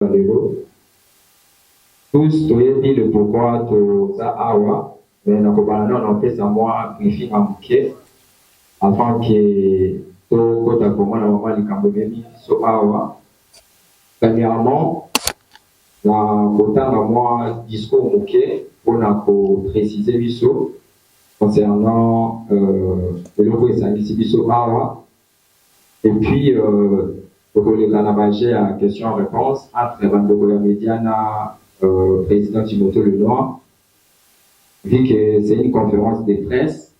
Tous toyebi le pourquoi toza awa, mais nakobana na opesa mwa briefing ya moke avant que tokota komona mama likambo ememi biso awa. Premièrement, na kotanga mwa discours moke mpona koprécise biso concernant eloko esangisi biso awa, et puis tokoleka na baje ya question-réponse entre bandeko ya média na président Timothée Lenoir, vu que c'est une conférence de presse.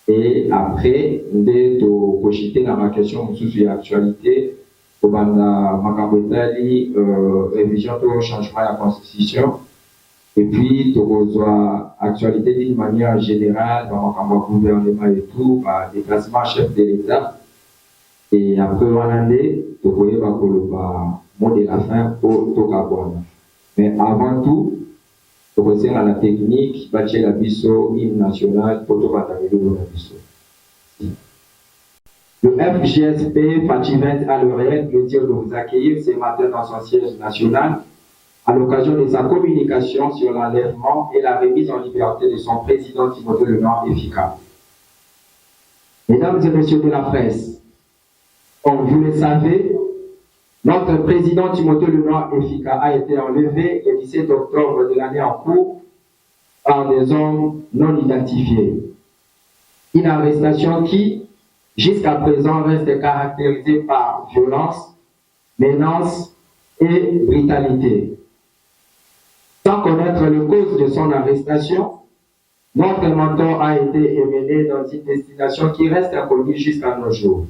Et après, nde tokoshite na ma question mosusu ya actualité kobanda makambo etali révision to changement ya constitution, et puis tokozwa actualité d'une manière générale dans makambo ya gouvernement et tout, déplacement chef de l'État, et après wana nde tokoyeba koloba mot de la fin po tokabwana. Mais avant tout, c'est la technique, bâtir la biso, hymne national, pour le FGSP Fativent a le réel plaisir de vous accueillir ce matin dans son siège national à l'occasion de sa communication sur l'enlèvement et la remise en liberté de son président Timothée Lenoir efficace. Mesdames et messieurs de la presse, comme vous le savez, notre président Timothée Lenoir Efika a été enlevé le 17 octobre de l'année en cours par des hommes non identifiés. Une arrestation qui, jusqu'à présent, reste caractérisée par violence, menace et brutalité. Sans connaître le cause de son arrestation, notre mentor a été émené dans une destination qui reste inconnue jusqu'à nos jours.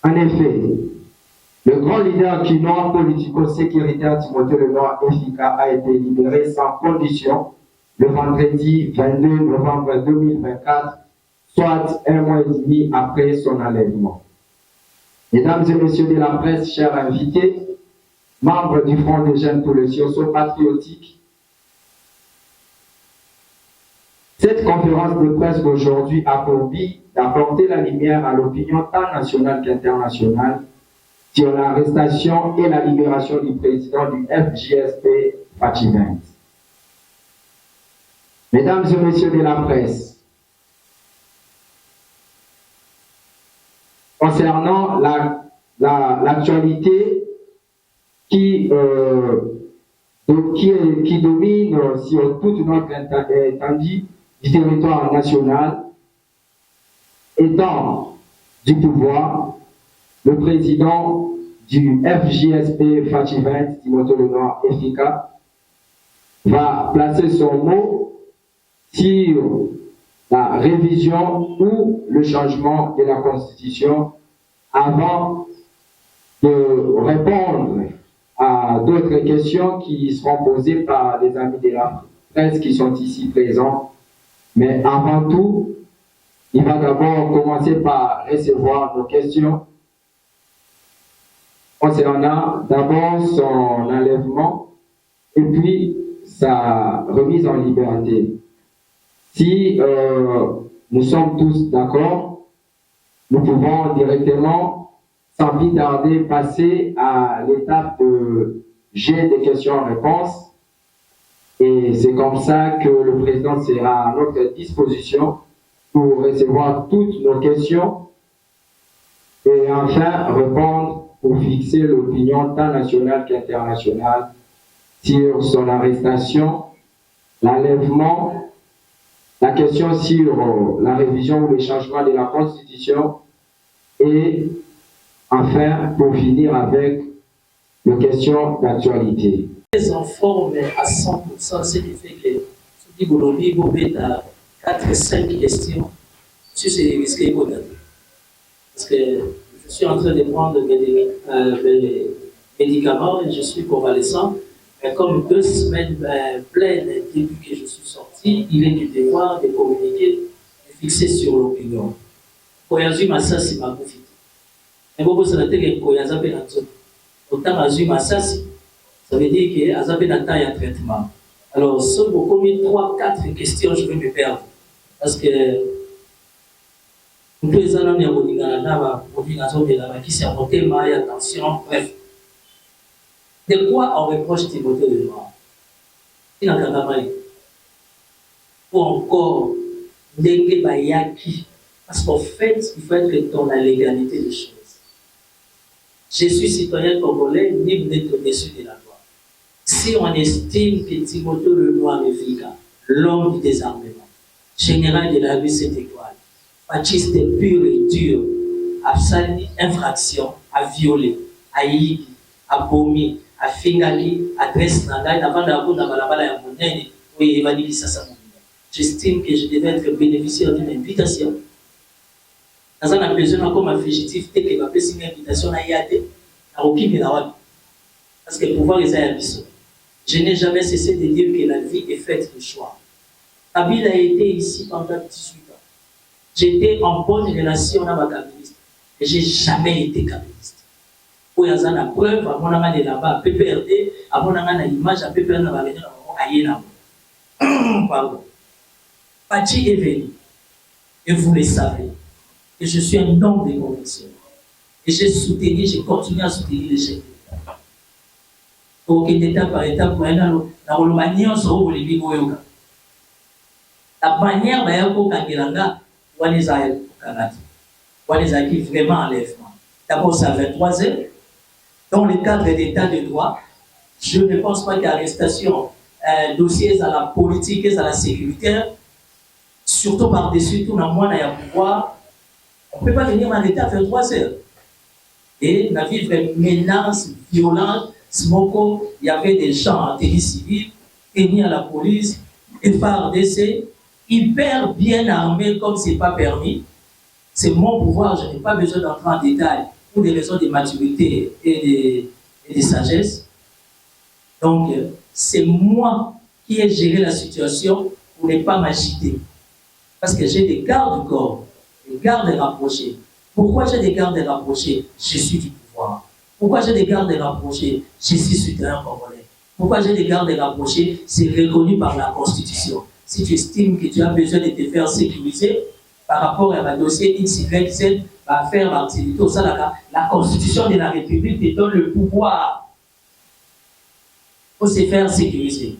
En effet, le grand leader quinois politico-sécuritaire Timothée Lenoir Efika a été libéré sans condition le vendredi 22 novembre 2024, soit un mois et demi après son enlèvement. Mesdames et messieurs de la presse, chers invités, membres du Front des jeunes pour le sursaut patriotique, cette conférence de presse d'aujourd'hui a pour but d'apporter la lumière à l'opinion tant nationale qu'internationale sur l'arrestation et la libération du président du FGSP Fativent. Mesdames et messieurs de la presse, concernant l'actualité qui domine sur toute notre étendue du territoire national, étant du pouvoir, le président du FGSP Fativent, Timothée Lenoir Efika, va placer son mot sur la révision ou le changement de la Constitution avant de répondre à d'autres questions qui seront posées par les amis de la presse qui sont ici présents. Mais avant tout, il va d'abord commencer par recevoir nos questions concernant d'abord son enlèvement et puis sa remise en liberté. Si nous sommes tous d'accord, nous pouvons directement, sans plus tarder, passer à l'étape de jet de questions-réponses. Et c'est comme ça que le président sera à notre disposition pour recevoir toutes nos questions et enfin répondre pour fixer l'opinion tant nationale qu'internationale sur son arrestation, l'enlèvement, la question sur la révision ou le changement de la Constitution et enfin pour finir avec les questions d'actualité. Les enfants, mais à 100%, ce qui fait que si vous avez 4-5 questions sur ces risques parce que je suis en train de prendre mes médicaments et je suis convalescent. Mais comme 2 semaines pleines depuis que je suis sorti, il est du devoir de communiquer, de fixer sur l'opinion. Koyazu Masasi m'a profité. Et vous savez que Koyazu a fait autant Azu Masasi, ça veut dire qu'il y a un traitement. Alors, si vous commettez 3-4 questions, je vais me perdre. Parce que nous faisons des gens qui s'est apporté, attention, bref. De quoi on reproche Timothée le Noir? Il n'a qu'à parler. Ou encore, Ndenge Bayaki. Parce qu'en fait, il faut être dans la légalité des choses. Je suis citoyen congolais, libre d'être au-dessus de la loi. Si on estime que Timothée le Noir est Vika, l'homme du désarmement, général de la rue Sainte-Étoile, fasciste pur et dur, a fait infraction, a violé, a yibi, a bomi, a fingali, a dresse nangai, avant d'avoir dans la balabala ya monene, oui, évadili ça. J'estime que je devais être bénéficiaire d'une invitation. Dans un besoin comme un fugitif, dès que ma fait une invitation à Yate, à aucune de la. Parce que pouvoir les a abissés. Je n'ai jamais cessé de dire que la vie est faite de choix. Kabila a été ici pendant 18 ans. J'étais en bonne relation avec ma kabiliste. Et je n'ai jamais été kabiliste. Pour y avoir la preuve, à mon amas de là-bas, à PPRD, à mon amas l'image, à PPRD, à Ayena. Pardon. Pachi est venu. Et vous le savez. Et je suis un homme de conviction. Et j'ai soutenu, j'ai continué à soutenir les chefs d'État. Pour que d'étape par étape, pour la manière sur les bigoyoka. La manière dont Kangelanga, on les a Kanati. On les a qui vraiment enlèvement. D'abord, c'est à 23 heures. Dans le cadre d'état de droit, je ne pense pas qu'arrestation, dossiers à la politique et à la sécurité, surtout par-dessus tout, dans moi, il y a pouvoir. On ne peut pas venir en état à 23 heures. Et la vivre menace, violence, smoko, il y avait des gens en tenue civile, tenus à la police, FARDC, hyper bien armés comme ce n'est pas permis. C'est mon pouvoir, je n'ai pas besoin d'entrer en détail pour des raisons de maturité et de sagesse. Donc, c'est moi qui ai géré la situation pour ne pas m'agiter. Parce que j'ai des gardes du corps. Des gardes rapprochés. Pourquoi j'ai des gardes rapprochés? Je suis du pouvoir. Pourquoi j'ai des gardes rapprochés? Je suis citoyen congolais. Pourquoi j'ai des gardes rapprochés? C'est reconnu par la Constitution. Si tu estimes que tu as besoin de te faire sécuriser par rapport à un dossier X, Y, Z, va faire l'activité au sein de la Constitution de la République te donne le pouvoir pour se faire sécuriser.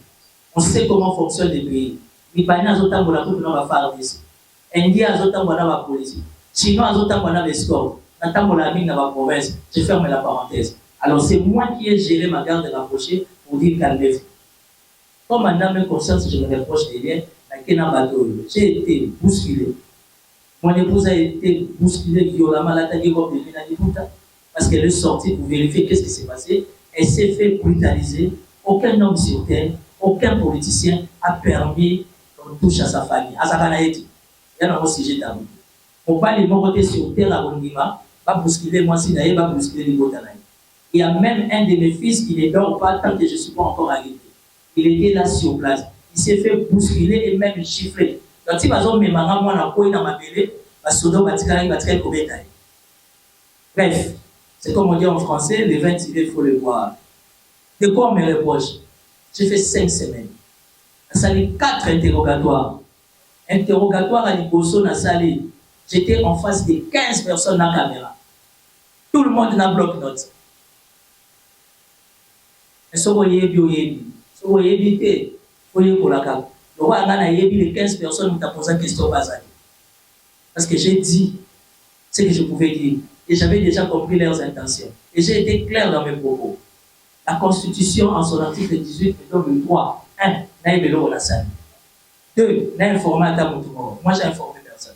On sait comment fonctionne le pays. Les pays n'ont pas faire des India azotambola la police, Chinois azotambola l'escorte, natambola mine dans la province. Je ferme la parenthèse. Alors c'est moi qui ai géré ma garde rapprochée pour dire calmez-vous. Comme un âme conscience, je me reproche des liens, j'ai été bousculé. Mon épouse a été bousculée violemment la taille de parce qu'elle est sortie pour vérifier qu'est-ce qui s'est passé. Elle s'est fait brutaliser. Aucun homme sur terre, aucun politicien a permis qu'on touche à sa famille, à sa famille. Il y a un sujet tabou. On va les monter sur terre à Bondima, va bousculer moi si d'ailleurs, va bousculer les Botanaï. Il y a même un de mes fils qui ne dort pas tant que je ne suis pas encore arrivé. Il était là sur place. Il s'est fait bousculer et même chiffrer. Quand il va dire, mais maman, moi, la poigne dans ma belle, ma sodo, va tirer comme bétail. Bref, c'est comme on dit en français, les 20 idées, il faut le voir. De quoi on me reproche? J'ai fait 5 semaines. Ça a 4 interrogatoires. Interrogatoire à Liboso na Sali. J'étais en face de 15 personnes dans la caméra. Tout le monde n'a bloc-notes. Mais ce que vous voyez, ce que vous voyez, vous voyez pour la carte. Le roi a dit les 15 personnes qui m'ont posé une question basale. Parce que j'ai dit ce que je pouvais dire. Et j'avais déjà compris leurs intentions. Et j'ai été clair dans mes propos. La Constitution, en son article 18, me donne le droit. 1. Naïbelo la salle. 2. N'a informé à Tamoutoumo. Moi, j'ai informé personne.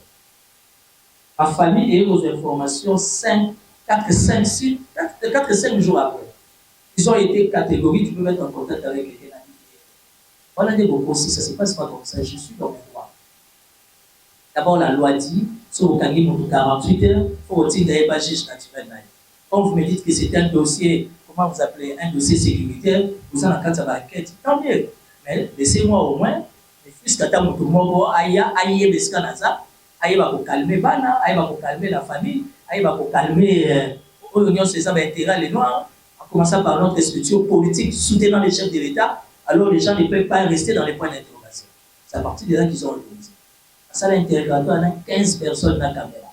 Ma famille a eu vos informations 4-5 jours après. Ils ont été catégories, tu peux mettre en contact avec quelqu'un. Voilà des propos, si ça ne se passe pas comme ça, je suis dans mes droits. D'abord, la loi dit, sur le Kangi, 48 heures, il faut retirer pas juge naturel. Quand vous me dites que c'est un dossier, comment vous appelez, un dossier sécuritaire, vous en avez un cas de enquête, tant mieux. Mais laissez-moi au moins, puisque tant que tout le monde aille les scanaza, aille va pour calmer Bana, aille va pour calmer la famille, aille va pour calmer l'Union César intérêt les Noirs, en commençant par notre structure politique soutenant les chefs de l'État, alors les gens ne peuvent pas rester dans les points d'interrogation. C'est à partir de là qu'ils ont organisé. À ça, l'interrogatoire, on a 15 personnes dans la caméra.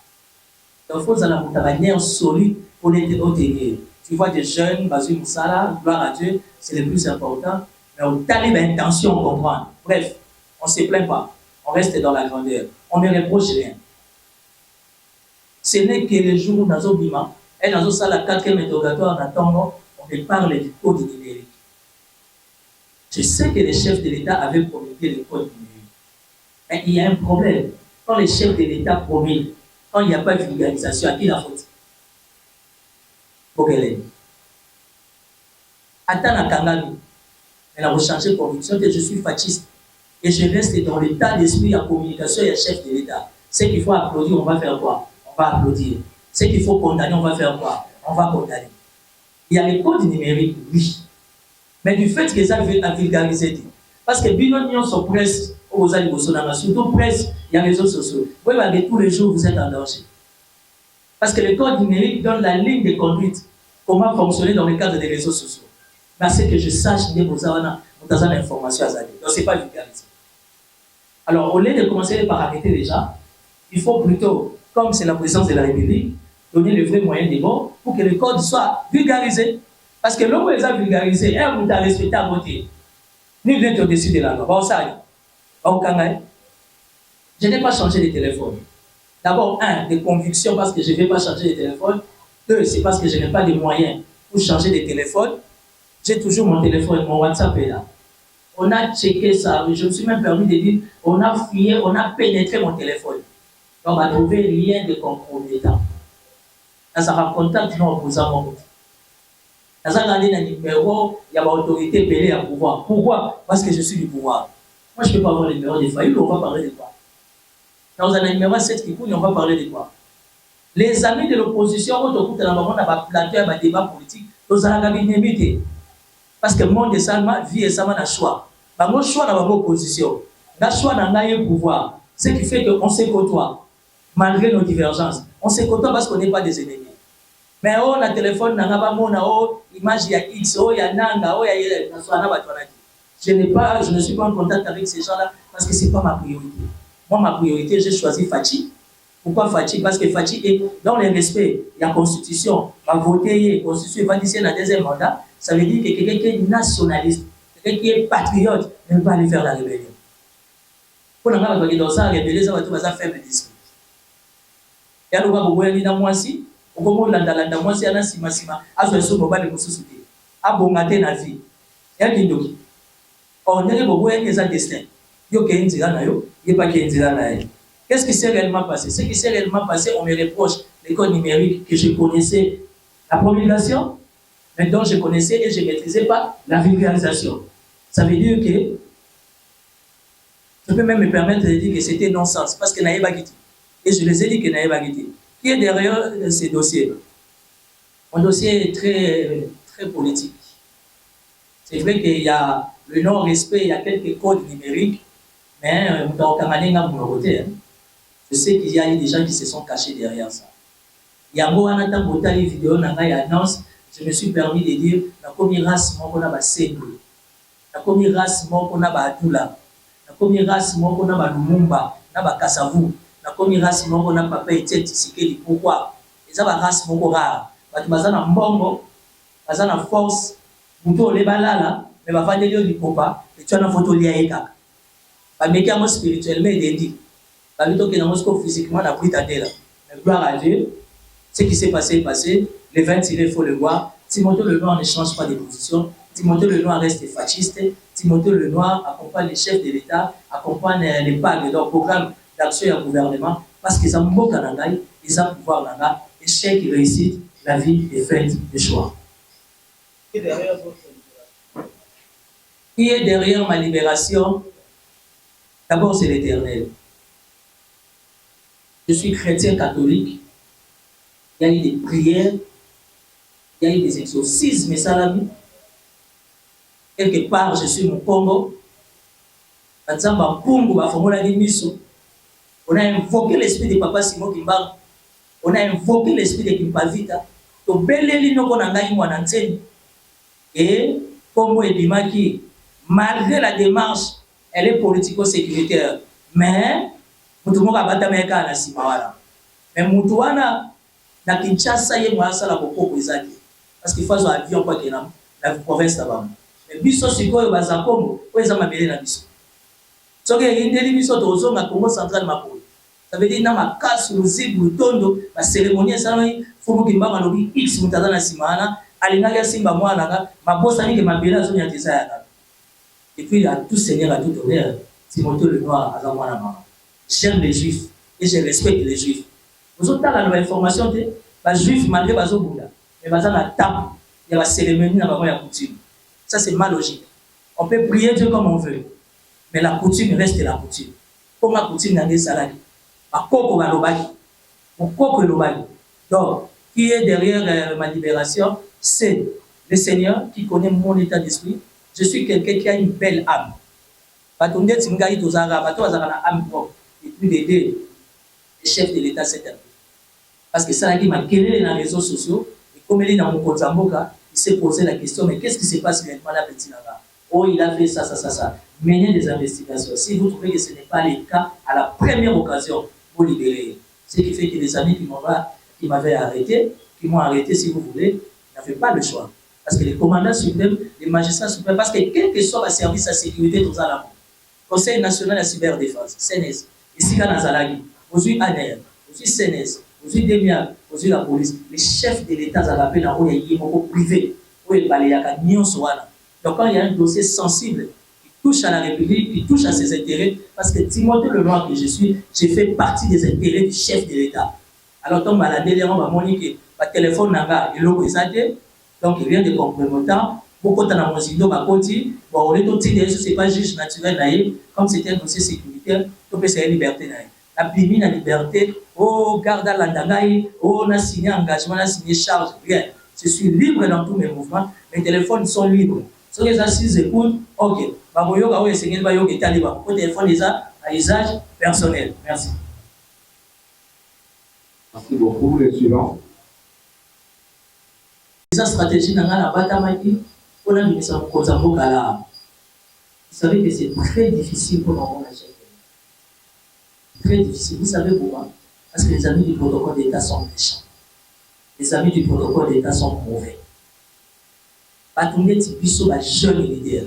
Donc, il faut avoir une manière solide pour les tenir. tu vois des jeunes, Bazou Moussala, gloire à Dieu, c'est le plus important. Mais au talib intention de comprendre. Bref, on ne se plaint pas. On reste dans la grandeur. On ne reproche rien. Ce n'est que le jour où nous avons bima, et nous avons ça la 4e interrogatoire en attendant, on ne parle du code numérique. Je sais que les chefs de l'État avaient promulgué le code numérique. Mais il y a un problème. Quand les chefs de l'État promulguent, quand il n'y a pas de vulgarisation, à qui la faute? Pour qu'elle ait. Attends la Kangami. Elle a rechangé de conviction que je suis fasciste. Et je reste dans l'état d'esprit en communication et chef de l'État. Ce qu'il faut applaudir, on va faire quoi? On va applaudir. Ce qu'il faut condamner, on va faire quoi? On va condamner. Il y a les codes numériques, oui. Mais du fait que ça a vulgarisé, parce que Binonion se presse aux alliés, surtout presse, il y a les réseaux sociaux. Vous voyez, tous les jours, vous êtes en danger. Parce que le code numérique donne la ligne de conduite, comment fonctionner dans le cadre des réseaux sociaux. Mais c'est que je sache, vous avez l'information à Zali. Donc, ce n'est pas vulgarisé. Alors, au lieu de commencer par arrêter déjà, il faut plutôt, comme c'est la présidence de la République, donner les vrais moyens des mots pour que le code soit vulgarisé. Parce que l'homme les a vulgarisé, un vous a respecté à voter. Ni l'être au-dessus de la loi. Je n'ai pas changé de téléphone. D'abord, des convictions parce que je ne vais pas changer de téléphone. 2, c'est parce que je n'ai pas de moyens pour changer de téléphone. J'ai toujours mon téléphone, mon WhatsApp est là. On a checké ça, je me suis même permis de dire, on a fouillé, on a pénétré mon téléphone. Donc, on a trouvé rien de compromettant. Dans sa contact, non opposant mon côté. Dans un numéro, il y a l'autorité belée à pouvoir. Pourquoi? Parce que je suis du pouvoir. Moi, je ne peux pas avoir le numéro des faillites, on va parler de quoi? Dans un numéro 7 qui coule, on va parler de quoi? Les amis de l'opposition, on a planté un débat politique, nous allons limiter. Parce que le monde est seulement, vie est seulement un choix. Mon choix dans l'opposition, le choix dans le pouvoir, ce qui fait qu'on se côtoie, malgré nos divergences. On se côtoie parce qu'on n'est pas des ennemis. Mais on a téléphone, on a image, il y a X, il y a Nanga, il y a je ne suis pas en contact avec ces gens-là parce que ce n'est pas ma priorité. Moi, ma priorité, j'ai choisi Fachi. Pourquoi Fachi? Parce que Fachi est dans le respect. Il y a la Constitution, va voter, la Constitution va dire un deuxième mandat. Ça veut dire que quelqu'un qui est nationaliste, quelqu'un qui est patriote, ne peut pas aller faire la rébellion. Pour nous, on va dans ça, la rébellion, ça va faire faible discours. Et alors, on va voir dans moi aussi, on va voir dans moi aussi, on a sima, à ce moment, on va le soutenir. À bon matin, la vie. Et à qui on est voir un destin. Yo qui est indira yo, il pas qui indira na. Qu'est-ce qui s'est réellement passé? Ce qui s'est réellement passé, on me reproche l'école numérique que je connaissais la promulgation, mais dont je connaissais et je ne maîtrisais pas la vulgarisation. Ça veut dire que je peux même me permettre de dire que c'était non-sens parce que Naïba Giti. Et je les ai dit que Naïba Giti. Qui est derrière ces dossiers? Mon dossier est très, très politique. C'est vrai qu'il y a le non-respect, il y a quelques codes numériques. Mais je sais qu'il y a des gens qui se sont cachés derrière ça. Il y a une vidéo, annonce, je me suis permis de dire, la première race, on a Sengu, la première race, on a Adula, la première race, on a Lumumba, on a Kassavou, la première race, on a Papa et Tête Sikeli. Pourquoi? Les races sont rares. Parce que bazana mbongo, bazana force, muto le balala, mais va faire des lieux du copa, et tu as une photo liée à mais spirituellement dit, physiquement, la pris ta terre. Mais gloire à Dieu, ce qui s'est passé est passé. Le 20, il faut le voir. Timothée Lenoir ne change pas de position. Timothée Lenoir reste fasciste. Timothée Lenoir accompagne les chefs de l'État, accompagne les PAG de leur programme d'action et un gouvernement, parce qu'ils ont beaucoup d'angaï, ils ont pouvoir d'angaï, et chaque réussite, la vie est faite de choix. Qui est derrière ma libération? D'abord, c'est l'Éternel. Je suis chrétien catholique. Il y a eu des prières, il y a eu des exorcismes, salami. Quelque part, je suis au Congo. On a invoqué l'esprit de Papa Simon Kimba. On a invoqué l'esprit de Kimpavita. Et Congo et Bimaki, malgré la démarche, elle est politico-sécuritaire. Mais, Moutoumouka Batameka na Simawala. Mais Moutouana, na Kinshasa, yé Mouassa la Boko Brizaki. parce qu'il faut un avion quoi qu'il la province là-bas. Mais biso sikoyo bazakomo oza mabele na biso. Soki indeli biso tozonga Congo central Mapolo. Ça veut dire na makasi luzibu tondo ba cérémonie saloi fumu kimbanga lobi X mutazana simana alingaki asimba mwana nga mabosa ninge mabele azonya desaya. Et puis à tout seigneur à tout honneur, Timothée le Noir à mwana mama. J'aime les juifs et je respecte les juifs. Vous avez la nouvelle information les juifs malgré bazo bunda mais baza na table il y a la cérémonie na ba ya coutume. Ça c'est mal logique. On peut prier Dieu comme on veut. Mais la coutume reste la coutume. Comme la coutume n'a pas salade. Donc, qui est derrière ma libération, c'est le Seigneur qui connaît mon état d'esprit. Je suis quelqu'un qui a une belle âme. Et puis d'aider les chefs de l'État cette année. Parce que ça a dit, ma querelle dans les réseaux sociaux, et comme il est dans mon compte Zamboka, il s'est posé la question, mais qu'est-ce qui se passe maintenant à Petit Nanga? Oh, il a fait ça, ça, ça, ça. Menez des investigations. Si vous trouvez que ce n'est pas le cas, à la première occasion, vous libérez. Ce qui fait que les amis qui m'avaient arrêté, qui m'ont arrêté, si vous voulez, n'avaient pas le choix. Parce que les commandants suprêmes, les magistrats suprêmes, parce que quel que soit le service à sécurité, tout ça, Conseil national de cyberdéfense, CNES, ici, quand Nazalagi, vous avez ANR, vous avez CNES, vous avez DEMIA, vous avez la police, les chefs de l'État, ça l'appelle en haut, privé, où il y a donc quand il y a un dossier sensible qui touche à la République, qui touche à ses intérêts, parce que Timothée le Noir que je suis, j'ai fait partie des intérêts du chef de l'État. Alors quand la dernière on m'a dit que le téléphone n'a il l'a donc il vient de compromettant, beaucoup de mon zindo m'a dit, bon on est tout de suite, c'est pas juste naturel naïf, comme c'était un dossier sécuritaire, tout peut c'est liberté naïf. La prime la liberté, oh garde à l'andangaï, oh on a signé engagement, on a signé charge, rien. Je suis libre dans tous mes mouvements, mes téléphones sont libres. Si les assises écoutent, ok. Le téléphone est à usage personnel. Merci. Merci beaucoup. Le suivant. La stratégie dans la bataille, on a mis ça en cause. Vous savez que c'est très difficile pour nous. Très difficile. Vous savez pourquoi? Parce que les amis du protocole d'État sont méchants. Les amis du protocole d'État sont mauvais. Batunge Tibiso, la jeune leader,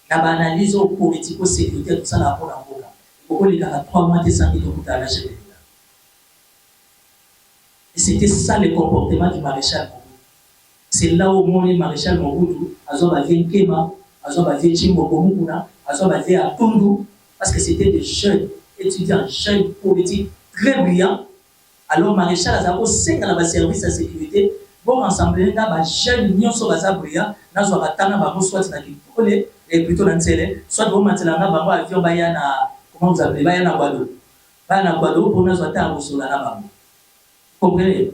la analyse politico-sécuritaire, tout ça, là, pour la boca. Pourquoi il y a 3 mois de 100 000 euros à la jeune leader? Et c'était ça le comportement du maréchal Mobutu. C'est là où le maréchal Mobutu, Azoba Venkema, Azoba Vechimbo Komukuna, Azoba Ve Atundu, parce que c'était des jeunes étudiants, jeunes politiques très brillants. Alors, maréchal Azabo, 5 dans le service de sécurité. Bon ensemble, là, jeunes nions sur la bria, n'a soit atteint à soit na Kipole, et plutôt dans le soit bon maintenant, là, avion bayana, comment vous appelez, bayana Guado. Bayana Guado, pour nous atteindre sur la Nabam. Comprenez?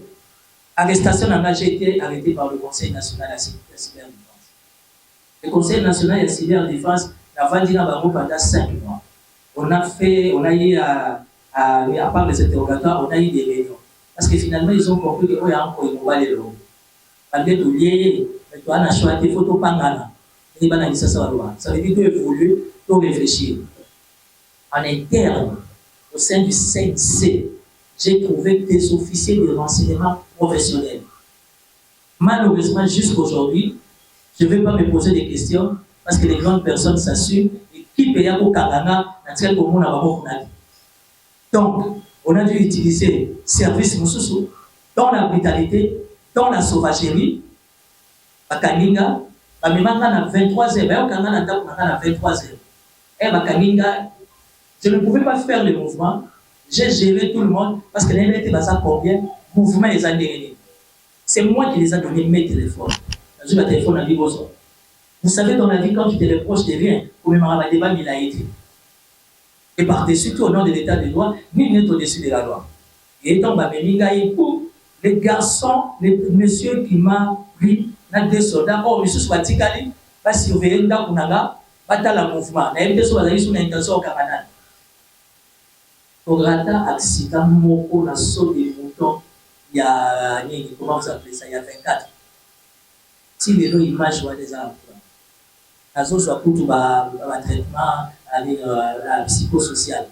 Arrestation n'a été arrêtée par le Conseil national de la cyberdéfense. Le Conseil national de la cyberdéfense a vendu pendant 5 mois. On a eu, à part les interrogatoires, on a eu des réunions. Parce que finalement, ils ont compris qu'il y a encore une nouvelle élément. Malgré tout, il y a un choix de photo pangana. Ça veut dire qu'il faut évoluer, il faut réfléchir. En interne, au sein du CNC, j'ai trouvé des officiers de renseignement professionnels. Malheureusement, jusqu'aujourd'hui, je ne vais pas me poser des questions parce que les grandes personnes s'assument et qui paye pour Kagana, donc, on a dû utiliser service Moussoussou dans la brutalité, dans la sauvagerie. Bakaninga, Bamimanga na 23h, Bayokanga na 23h. Et Bakaninga, je ne pouvais pas faire le mouvement. J'ai géré tout le monde parce que les était basé combien mouvement les a donnés. C'est moi qui les a donné mes téléphones. J'ai ma téléphone à Biboso. Vous savez, dans la vie, quand tu te reproches de rien, pour me marrer débat, il a été. Et par-dessus tout, au nom de l'état de droit, nul n'est au-dessus de la loi. Et étant les garçons, les messieurs qui m'ont pris, des soldats, oh, monsieur Swatikali, va surveiller Ndakunaga, va dans le mouvement. Il y a des soldats qui sont intentions au Canada. Au grata accident, moko la saut des moutons, il y a, comment vous appelez ça, il y a 24. Si les deux images voient des arbres, les autres soit pour tout le traitement psychosocial.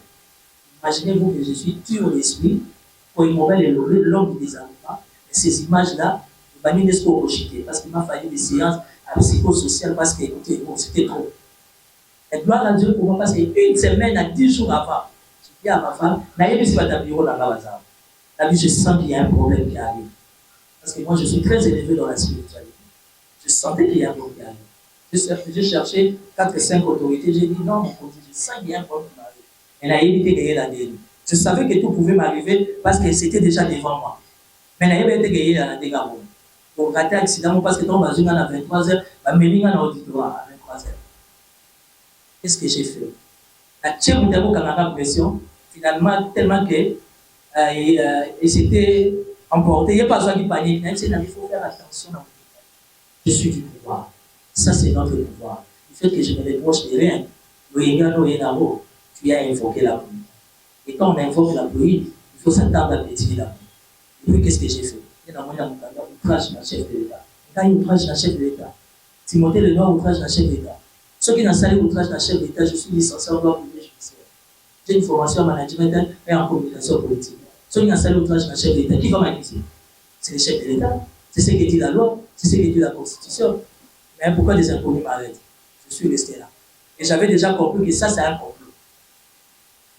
Imaginez-vous que je suis tué au l'esprit pour une mauvaise l'homme des enfants. Et ces images-là, parce qu'il m'a fallu des séances psychosociales parce que écoutez, bon, c'était trop. Et gloire à Dieu pour moi parce qu'une semaine à 10 jours avant, je dis à ma femme, je sens qu'il y a un problème qui arrive. Parce que moi, je suis très élevé dans la spiritualité. Je sentais qu'il y a un problème qui arrive. J'ai cherché 4-5 autorités, j'ai dit non, mon Dieu, je sens qu'il y a un problème qui m'arrive. Elle a évité de gagner la dérive. Je savais que tout pouvait m'arriver parce que c'était déjà devant moi. Mais elle a évité de gagner la dérive. Donc, raté accident parce que dans ma zone à 23h, ma méline à l'auditoire à 23h. Qu'est-ce que j'ai fait? La tchèque de Canada pression, finalement, tellement que et c'était emporté. Il n'y a pas besoin de panique. Même si il faut faire attention. Je suis du pouvoir. Ça, c'est notre pouvoir. Le fait que je me reproche de rien. Tu as invoqué la pluie. Et quand on invoque la pluie, il faut s'attendre à pétiller la pluie. Et puis, qu'est-ce que j'ai fait? Il y a un outrage dans le chef de l'État. Quand il y a outrage dans le chef de l'État, Timothée Lenoir, outrage dans le chef de l'État. Ceux qui n'ont pas outrage dans le chef de l'État, je suis licencié en droit privé judiciaire. J'ai une formation en management et en communication politique. Ceux qui n'ont pas outrage dans le chef de l'État, qui va m'accuser? C'est le chef de l'État. C'est ce que dit la loi, c'est ce que dit la Constitution. Mais pourquoi des inconnus m'arrêtent? Je suis resté là. Et j'avais déjà compris que ça, c'est un complot.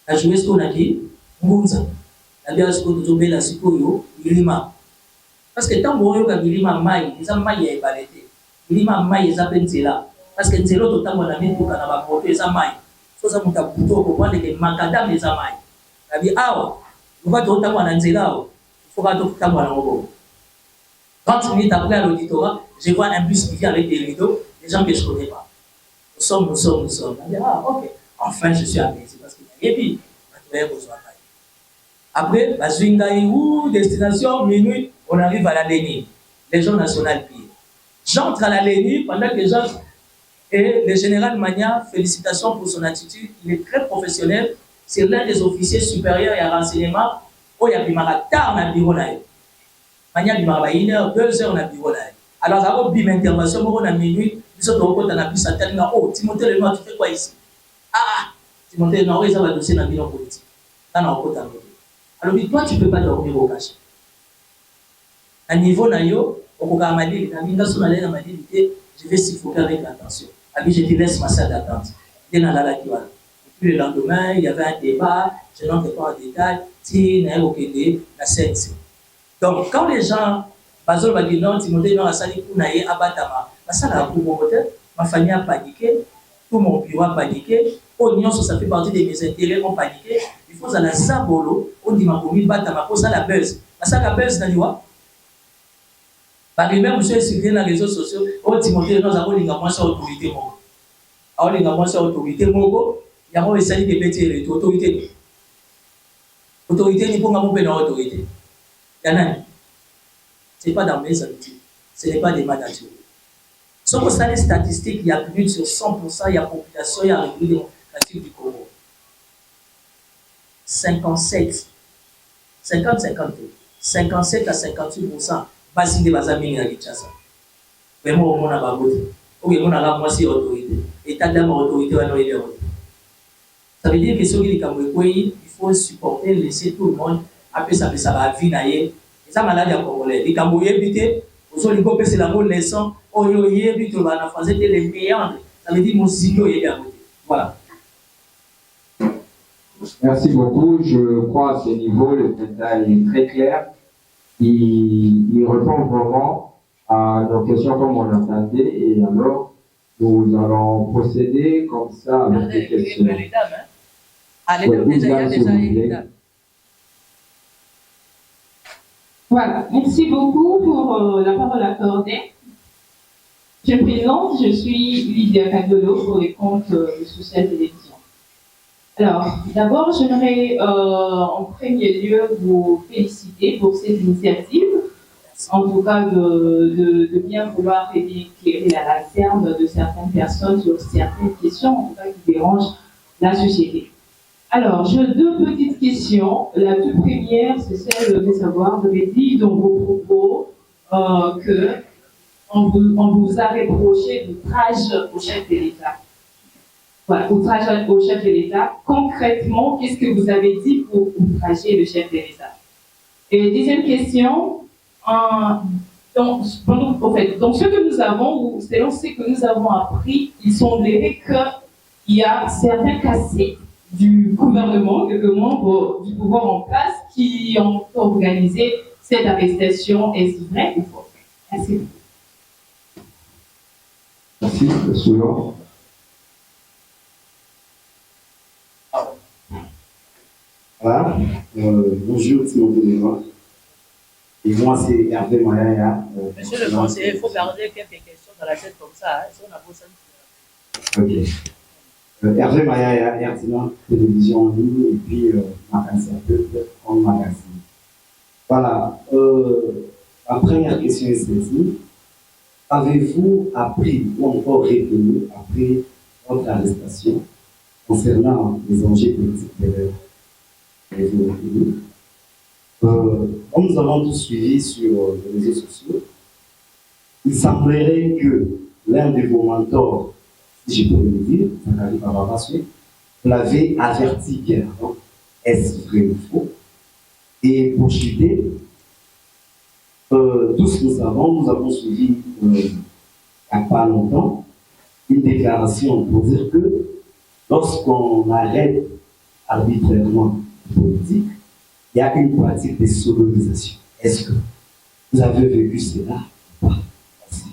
La joué ce qu'on a dit, Mounza. La bière ce qu'on a dit, la Sikoyo, Ilima. Parce que tant qu'on a dit Ilima Maï, les gens Maï est balété. Ilima Maï est appelé là. Parce que Nzelo, tout le temps, on a mis pour qu'on a porté les Maï. Soit ça, on a plutôt comprendre que Makadam les Maï. La vie, ah, on va tout le temps, on a Nzelo. Il faut pas tout le temps, on a un 30 minutes après à l'auditorat, je vois un bus qui vient avec des rideaux, des gens que je ne connais pas. Nous sommes. On dit, ah, ok. Enfin, je suis apaisé parce qu'il y a. Et puis, après, la Zwingaïou, destination, minuit, on arrive à la Lénie. Les gens nationaux pillent. J'entre à la Lénie pendant que j'entre. Et le général Magna, félicitations pour son attitude. Il est très professionnel. C'est l'un des officiers supérieurs et à renseignement. Oh, il y a plus mal tard dans le bureau là. Magna, il y a 1 heure, 2 heures dans le bureau là. Alors, avant une intervention, on a minuit. Nous sommes au côté de la puce à terre. Oh, Timothée Lenoir, tu fais quoi ici? Ah, Timothée Lenoir, il va dossier dans le bilan politique. Là, on a au côté. Alors, toi, tu ne peux pas dormir au cachet. À niveau nayo, au cas où je vais suffoquer avec attention. Abi, je te laisse ma salle d'attente. Et puis le lendemain, il y avait un débat, je n'entre pas en détail, si n'a aucune la CNC. Donc, quand les gens, Bazol va dire non, Timothée non, Asali Kounaye, Abatama, ça a pour mon moteur, ma famille a paniqué, tout mon bureau a paniqué, Oignon, ça fait partie de mes intérêts, ont paniqué, il faut à la Zabolo, on dit ma commune, Batama, pour ça la buzz. Ça la buzz, n'a pas. Par exemple, je suis sur les réseaux sociaux, oh Timothée, nous avons moins sur autorité. Alors, les gamins sur autorité, il y a essayé de mettre l'autorité. Autorité, il faut que nous autorité. Il y en a. Ce n'est pas dans mes habitudes. Ce n'est pas des managers. Si on regarde les statistiques, il y a plus de 100%, il y a population, il y a République démocratique du Congo. 57. 50-50. 57 à 58%. Basi de bazamini na Kinshasa. Vraiment, on a bagoté. Ou bien on a la moitié autorité. État d'âme autorité, on a une. Ça veut dire que ceux qui sont il faut supporter, laisser tout le monde. Après, ça va venir. Et ça, maladie à Congolais. Les Cambouillés, éviter. Aux autres, ils c'est la bonne leçon. Oh, ils évitent, on va en faire les meilleurs. Ça veut dire mon silo est à côté. Voilà. Merci beaucoup. Je crois à ce niveau, le détail est très clair. Il répond vraiment à nos questions comme on l'attendait. Et alors, nous allons procéder comme ça avec des questions. Voilà, merci beaucoup pour la parole accordée. Je me présente, je suis Lydia Candolo pour les comptes de Social Télévision. Alors, d'abord, j'aimerais en premier lieu vous féliciter pour cette initiative, en tout cas de bien vouloir éclairer la lanterne de certaines personnes sur certaines questions, en tout cas qui dérangent la société. Alors, j'ai 2 petites questions. La toute première, c'est celle de savoir, vous avez dit dans vos propos qu'on vous a reproché d'outrage au chef de l'État. Voilà, outrage au chef de l'État. Concrètement, qu'est-ce que vous avez dit pour outrager le chef de l'État? Et deuxième question, Donc, donc ce que nous avons, ou selon ce que nous avons appris, il semblerait qu'il y a certains cassettes du gouvernement, quelques membres du pouvoir en place, qui ont organisé cette arrestation. Est-ce vrai ou faux? Merci. Merci, le suivant. Voilà. Bonjour, c'est mon téléphone. Et moi, c'est Hervé Mayaya. Monsieur le conseiller, il faut garder quelques questions dans la tête comme ça. Si on a beau ça. Ok. Hervé Mayaya, RTN, télévision en ligne, et puis magazine, peut-être en magazine. Voilà. La première question est celle-ci. Avez-vous appris ou encore retenu après votre arrestation concernant les enjeux politiques de l'heure? Comme nous avons tous suivi sur les réseaux sociaux, il semblerait que l'un de vos mentors, si je peux le dire, Zakari Bababaswe, l'avait averti hier. Est-ce vrai ou faux? Et pour chuter, tous nous avons suivi il n'y a pas longtemps une déclaration pour dire que lorsqu'on arrête arbitrairement la politique, il y a une pratique de sodomisation. Est-ce que vous avez vécu cela ou pas? Merci.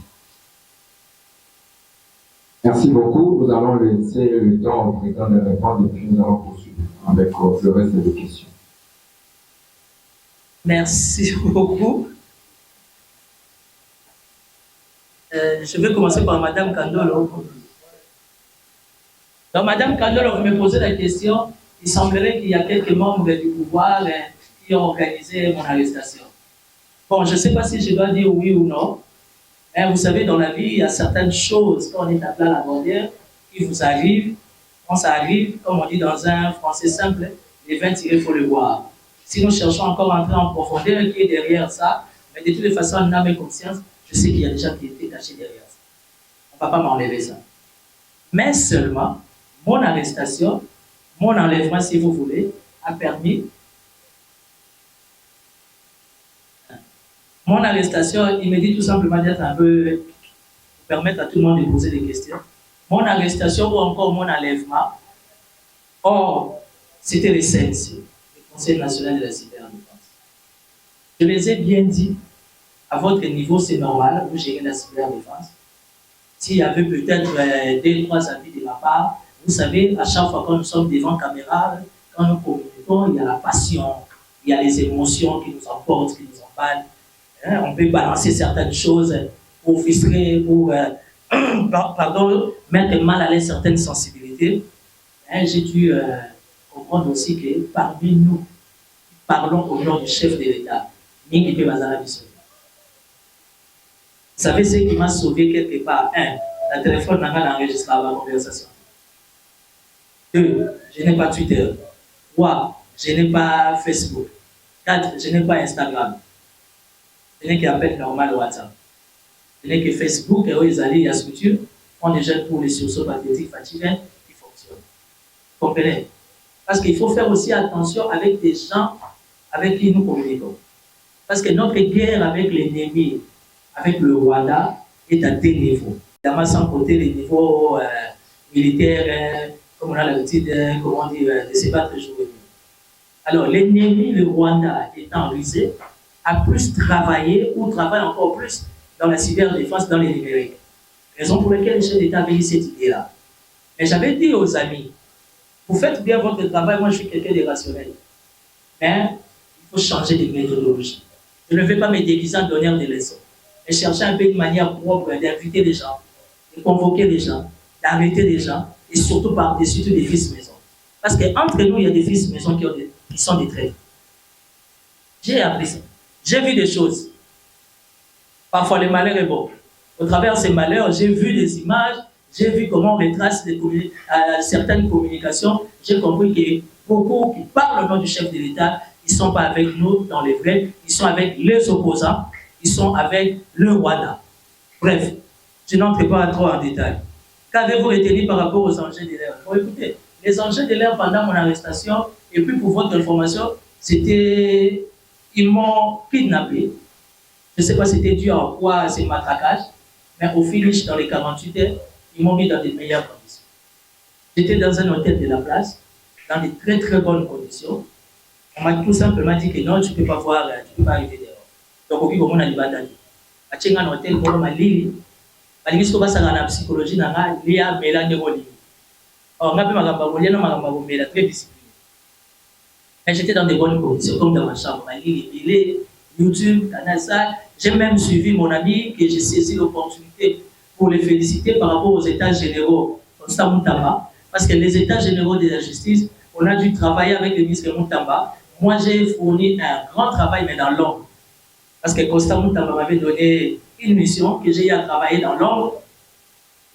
Merci beaucoup. Nous allons laisser le temps au président de répondre et puis nous allons poursuivre avec le reste des questions. Merci beaucoup. Je vais commencer par Madame Kandolo. Donc, Madame Kandolo, vous me posez la question. Il semblerait qu'il y a quelques membres du pouvoir qui ont organisé mon arrestation. Bon, je ne sais pas si je dois dire oui ou non. Mais vous savez, dans la vie, il y a certaines choses, quand on est à plat la bandière, qui vous arrivent. Quand ça arrive, comme on dit dans un français simple, les vins tirés, il faut le boire. Si nous cherchons encore à entrer en profondeur, qui est derrière ça, mais de toutes les façons, en âme et conscience, je sais qu'il y a des gens qui étaient cachés derrière ça. On ne va pas m'enlever ça. Mais seulement, mon arrestation, mon enlèvement, si vous voulez, a permis. Mon arrestation, il me dit tout simplement d'être un peu. Permettre à tout le monde de poser des questions. Mon arrestation ou encore mon enlèvement, or, c'était le CNC, le Conseil national de la cyberdéfense. Je les ai bien dit, à votre niveau, c'est normal, vous gérez la cyberdéfense. S'il y avait peut-être 2-3 avis de ma part, vous savez, à chaque fois que nous sommes devant caméra, quand nous communiquons, il y a la passion, il y a les émotions qui nous emportent, qui nous emballent. On peut balancer certaines choses pour frustrer, pour mettre mal à l'aise certaines sensibilités. J'ai dû comprendre aussi que parmi nous, parlons au nom du chef de l'État, Mingi Bazara Bissot. Vous savez ce qui m'a sauvé quelque part? 1. La téléphone n'a pas enregistré la conversation. 2. Je n'ai pas Twitter. 3. Je n'ai pas Facebook. 4. Je n'ai pas Instagram. Je n'ai qu'appel normal WhatsApp. Je n'ai que Facebook et eux, ils allaient à la structure, font déjà pour les sursauts pathétiques fatigués qui fonctionnent. Vous comprenez? Parce qu'il faut faire aussi attention avec des gens avec qui nous communiquons. Parce que notre guerre avec l'ennemi, avec le Rwanda, est à deux niveaux. Évidemment, sans compter les niveaux militaires, comme on a l'habitude de se battre jour et nuit. Alors, l'ennemi, le Rwanda, étant rusé, a plus travaillé ou travaille encore plus dans la cyberdéfense, dans les numériques. Raison pour laquelle le chef d'État avait eu cette idée-là. Mais j'avais dit aux amis, vous faites bien votre travail, moi je suis quelqu'un de rationnel. Mais il faut changer de méthodologie. Je ne vais pas me déguiser en donneur de leçons. Mais chercher un peu une manière propre d'inviter les gens, de convoquer les gens, d'arrêter les gens, et surtout par-dessus tout des fils maison. Parce qu'entre nous, il y a des fils maison qui sont des traîtres. J'ai appris ça. J'ai vu des choses. Parfois, le malheur est bon. Au travers de ces malheurs, j'ai vu des images, j'ai vu comment on retrace certaines communications. J'ai compris que beaucoup qui parlent au nom du chef de l'État, ils ne sont pas avec nous dans les vrais, ils sont avec les opposants, ils sont avec le Rwanda. Bref, je n'entre pas trop en détail. Qu'avez-vous retenu par rapport aux enjeux de l'air? Bon, écoutez, les enjeux de l'air pendant mon arrestation, et puis pour votre information, c'était, ils m'ont kidnappé. Je ne sais pas si c'était dû à quoi ces matraquages, mais au finish, dans les 48 heures, ils m'ont mis dans des meilleures conditions. J'étais dans un hôtel de la place, dans des très très bonnes conditions. On m'a tout simplement dit que non, tu ne peux pas voir, tu ne peux pas arriver dehors. Donc, au moment où on a dit, je suis dans un hôtel, je suis dans la psychologie, je suis dans la or, très discipliné. Mais j'étais dans de bonnes conditions, comme dans ma chambre. YouTube, Canal. J'ai même suivi mon ami que j'ai saisi l'opportunité pour les féliciter par rapport aux états généraux Constant Moutamba. Parce que les états généraux de la justice, on a dû travailler avec le ministre Moutamba. Moi, j'ai fourni un grand travail, mais dans l'ombre. Parce que Constant Moutamba m'avait donné une mission que j'ai eu à travailler dans l'ombre.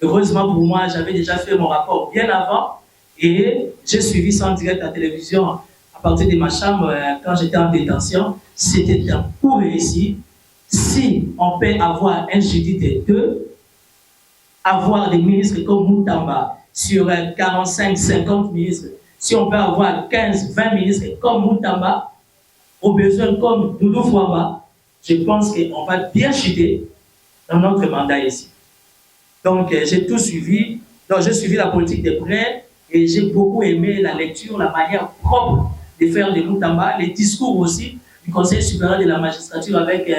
Heureusement pour moi, j'avais déjà fait mon rapport bien avant et j'ai suivi ça en direct à la télévision à partir de ma chambre quand j'étais en détention. C'était un coup réussi. Si on peut avoir un Judith et deux, avoir des ministres comme Moutamba sur 45-50 ministres, si on peut avoir 15-20 ministres comme Moutamba, au besoin comme Doudou Fouamba, je pense qu'on va bien chuter dans notre mandat ici. Donc, j'ai tout suivi. Donc, j'ai suivi la politique de près et j'ai beaucoup aimé la lecture, la manière propre de faire de Moutamba, les discours aussi du Conseil supérieur de la magistrature avec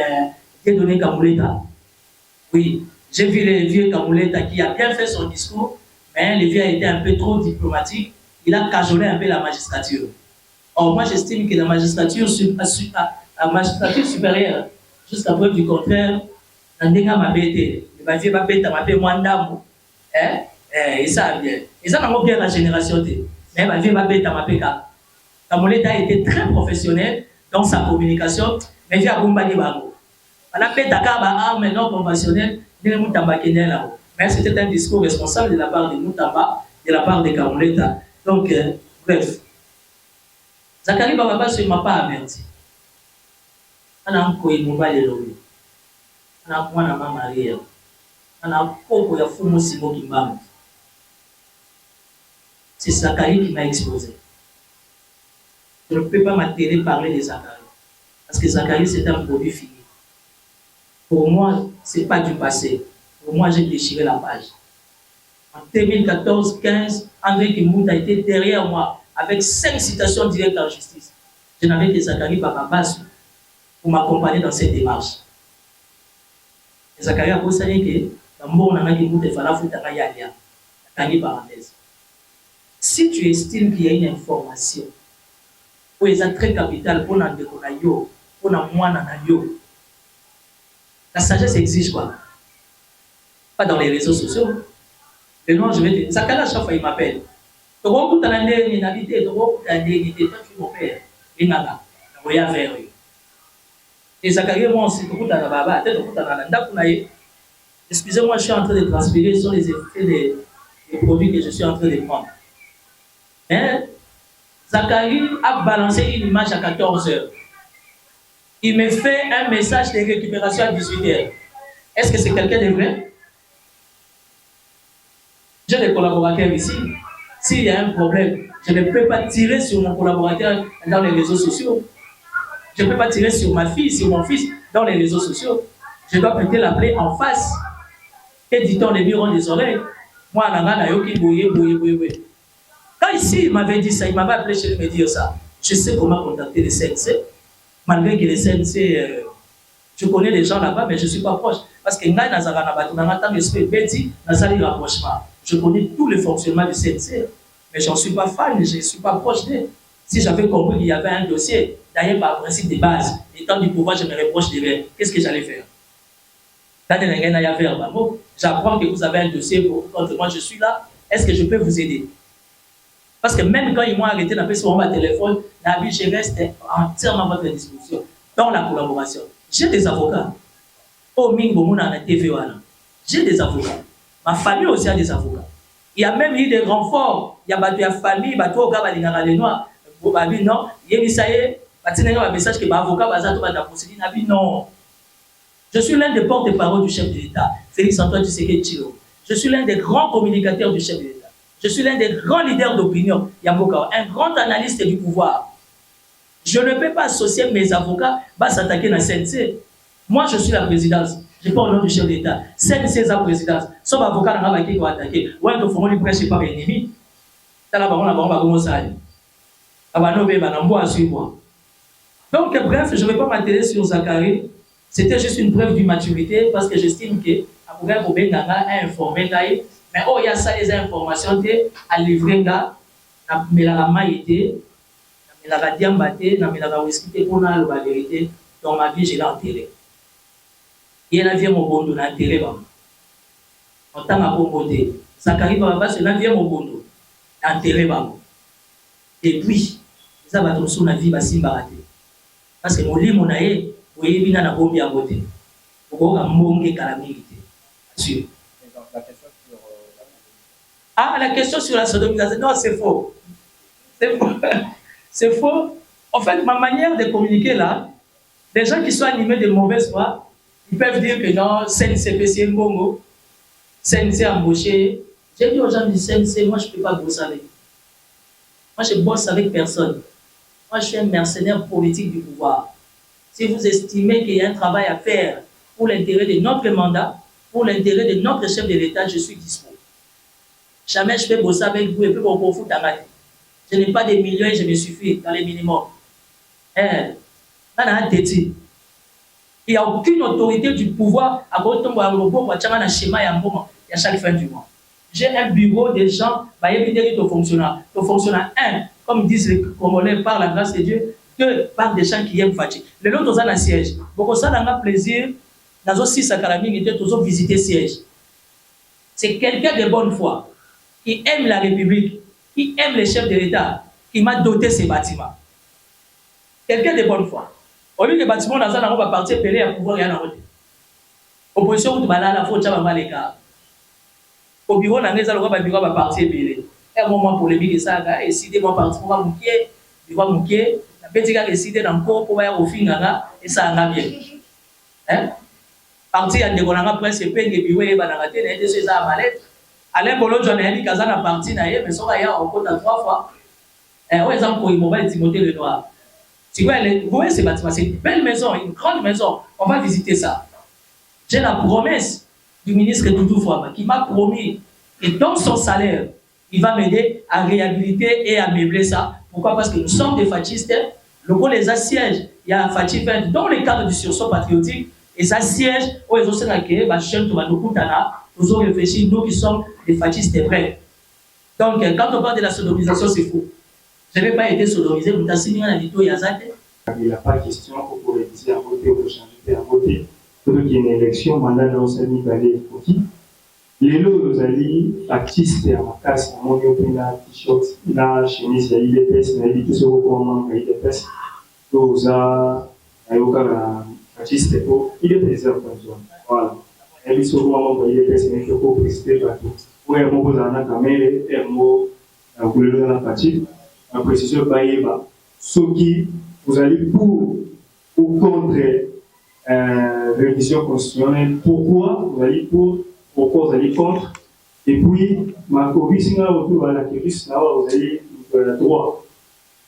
Dieudonné Kamouleta. Oui, j'ai vu le vieux Kamouleta qui a bien fait son discours, mais le vieux a été un peu trop diplomatique. Il a cajolé un peu la magistrature. Or, moi, j'estime que la magistrature supérieure, jusqu'à preuve du contraire, n'a pas été. Et ça bien. Et ça n'a bien la génération. Mais Kamouleta a été très professionnel dans sa communication. Mais il y a Bombani Bango. On a fait Dakar arme non conventionnelle. Mais c'était un discours responsable de la part de Moutamba, de la part de Kamouleta. Donc, bref. Zakari Bababa ne m'a pas averti. On a un peu de mobile lobby. On a un peu de Maria. C'est Zacharie qui m'a exposé. Je ne peux pas m'attirer parler de Zacharie. Parce que Zacharie, c'est un produit fini. Pour moi, ce n'est pas du passé. Pour moi, j'ai déchiré la page. En 2014-15, André Kimout a été derrière moi avec 5 citations directes en justice. Je n'avais que Zacharie Bababas pour m'accompagner dans cette démarche. Et Zacharie a constaté que si tu estimes qu'il y a une information où il est très capital pour la sagesse exige quoi? Pas dans les réseaux sociaux. Le nom, je vais dire, Zacharie à chaque fois il m'appelle. Tu vois, tu as une invité, tu vois, tu as une invité, toi tu m'appelles. Il n'a pas. Et Zacharie, moi aussi, tu as baba, tu excusez-moi, je suis en train de transpirer sur les effets des produits que je suis en train de prendre. Mais Zacharie a balancé une image à 14 h. Il me fait un message de récupération à 18 h. Est-ce que c'est quelqu'un de vrai? J'ai des collaborateurs ici. S'il y a un problème, je ne peux pas tirer sur mon collaborateur dans les réseaux sociaux. Je ne peux pas tirer sur ma fille, sur mon fils dans les réseaux sociaux. Je dois peut-être l'appeler en face. Et dit-on les murs ont des oreilles. Moi, quand ici, il m'avait dit ça, il m'avait appelé chez lui me dire ça. Je sais comment contacter les CNC. Malgré que les CNC, je connais les gens là-bas, mais je ne suis pas proche. Parce que je connais tous les fonctionnements du CNC, mais je n'en suis pas fan, je ne suis pas proche d'eux. Si j'avais compris qu'il y avait un dossier, d'ailleurs par principe de base, étant du pouvoir, je me reproche de l'eux. Qu'est-ce que j'allais faire? J'apprends que vous avez un dossier contre moi, je suis là. Est-ce que je peux vous aider? Parce que même quand ils m'ont arrêté d'appeler sur mon téléphone, je reste entièrement à votre disposition dans la collaboration. J'ai des avocats. J'ai des avocats. Ma famille aussi a des avocats. Il y a même eu des renforts. Il y a des familles, les noirs. Non, il y a un message que l'avocat non. Je suis l'un des porte-parole du chef de l'État, Félix Antoine Tshisekedi Tshilombo. Je suis l'un des grands communicateurs du chef de l'État. Je suis l'un des grands leaders d'opinion, Yamboka, un grand analyste du pouvoir. Je ne peux pas associer mes avocats à s'attaquer à la CNC. Moi, je suis la présidence. Je parle au nom du chef d'État. C'est la présidence. Sauf avocat dans la qui va attaquer. Ouais, donc, faut que je pas ennemi. T'as la baronne, va commencer à aller. Donc, bref, je ne vais pas m'atteler sur Zachary. C'était juste une preuve d'immaturité parce que j'estime que Abouga Bobenanga a informé Gaï. Mais oh, il y a ça, les informations à livrer là. Mais la maïté, la diambaté, la whisky, pour la vérité. Dans ma vie, je l'ai enterré. Il y a la vie au bondo, l'a enterré. En tant que côté, Zachary Baba, c'est la vie au bondo, l'a enterré. Et puis, ça va être sur la vie, parce que mon lit, mon aïe, vous voyez bien la bombe à côté. Vous avez un bon calamité. Ah, la question sur la sodomisation, non, c'est faux. C'est faux. C'est faux. En fait, ma manière de communiquer là, les gens qui sont animés de mauvaise foi, ils peuvent dire que non, CNCP, c'est un bongo, CNC embauché. J'ai dit aux gens du CNC, moi je ne peux pas bosser avec. Moi je bosse avec personne. Moi je suis un mercenaire politique du pouvoir. Si vous estimez qu'il y a un travail à faire pour l'intérêt de notre mandat, pour l'intérêt de notre chef de l'État, je suis disponible. Jamais je peux bosser avec vous et puis vous profitez à ma vie. Je n'ai pas des millions et je me suffis dans les minimums. Il n'y a aucune autorité du pouvoir à schéma à chaque fin du mois. J'ai un bureau de gens, fonctionnaires. Un, comme disent les Congolais, par la grâce de Dieu. Deux, par des gens qui aiment fatiguer. Le lot dans un siège. Beaucoup ça a plaisir. Dans aussi sa calamité, était toujours visiter siège. C'est quelqu'un de bonne foi qui aime la République, qui aime les chefs de l'État, qui m'a doté ces bâtiments. Quelqu'un de bonne foi. Au lieu des bâtiments, dans un va partir péler à pouvoir rien en retirer. Opposition, vous allez à la faute, ça va les cas. Au bureau, on a un bureau va partir péler. Et un moment polémique, ça a décidé de partir pour voir Moukier, de voir Moukier. La petite a décidé d'encore pour voir au fin, et ça a bien. Hein? Parti à Degonanga Prince et Peng et Biwe et Banagate, et de ces amalettes. Alain Bolo, j'en ai dit Kazana parti, mais ça va y avoir encore 3 fois. Et au exemple, pour Immobile Timothée Lenoir. Tu vois, vous voyez ces bâtiments, c'est une belle maison, une grande maison. On va visiter ça. J'ai la promesse du ministre Doudou Fouama qui m'a promis que dans son salaire, il va m'aider à réhabiliter et à meubler ça. Pourquoi? Parce que nous sommes des fascistes. Le coup les assièges, il y a un fasciste dans le cadre du sursaut patriotique. Et ça siège où ils ont dit que nous avons réfléchi, nous qui sommes des fascistes vrais. Donc, quand on parle de la sodomisation, c'est faux. Je n'avais pas été sodomisé, vous avez signé un édito Yazate. Il n'y a pas question pour réviser à voter ou pour changer à voter. Pour qu'il y ait une élection, mandat de l'enseignement d'aller voter. Les lots, vous allez, artistes à ma casse, à mon opinion, t-shirt, la chemise, il y a IDPS, il y a IDPS, il y a IDPS, tout ça, il y a artiste il est président voilà et puis souvent il est président pour présider partout pour un mot dans la caméra et un mot dans la partie la précision baïba ce qui vous allez pour ou contre révision constitutionnelle pourquoi vous allez pourquoi vous allez contre et puis ma commission autour de la virus là vous allez droit.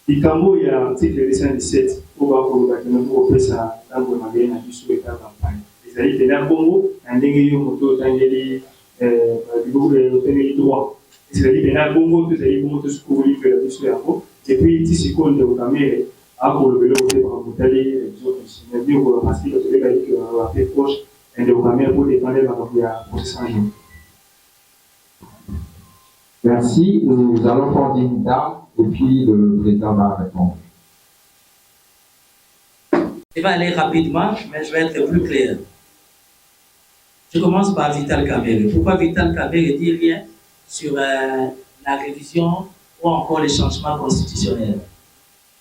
Il y a l'article 217 pour voir pour faire ça dans le magasin du sous-état campagne. Les alliés de la Congo, un dégueu moto, un dégueu droit. Les alliés de la Congo, les alliés de moto, ce que vous voulez faire là-dessus, et puis il y a secondes de caméra à pour le vélo, pour aller, les autres, c'est bien pour la partie de l'égal qui va faire proche, et de caméra pour défendre la procession. Merci. Nous allons prendre une dame et puis le président va répondre. Je vais aller rapidement, mais je vais être plus clair. Je commence par Vital Kamerhe. Pourquoi Vital Kamerhe dit rien sur la révision ou encore les changements constitutionnels?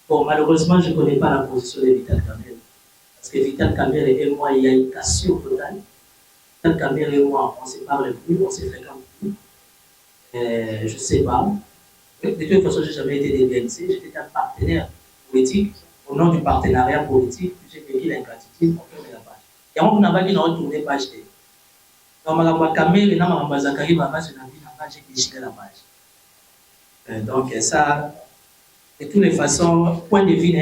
Bon, malheureusement, je ne connais pas la position de Vital Kamerhe. Parce que Vital Kamerhe et moi, il y a une cassure totale. Vital Kamerhe et moi, on ne se parle plus, on ne se fréquente plus. Je ne sais pas. De toute façon, je n'ai jamais été des BNC, j'étais un partenaire politique. Au nom du partenariat politique, j'ai payé l'ingratitude, on ferme la page. Et on n'a pas dit non, tourner page. Donc, j'ai déchiré la page. Donc, ça, de toutes les façons, point de vue,